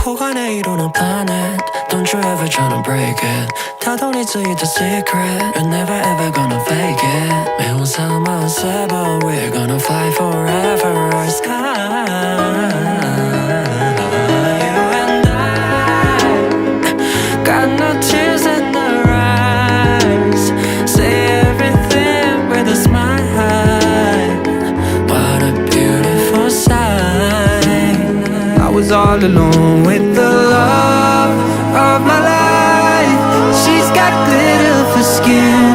黄金色の planet Don't you ever tryna break it たどり着いた secret You're never ever gonna fake it 目を覚ませば We're gonna fly forever our sky You and I Got no tears in our eyes Say everything with a smile What a beautiful sight I was all alone with the love of my life She's got glitter for skin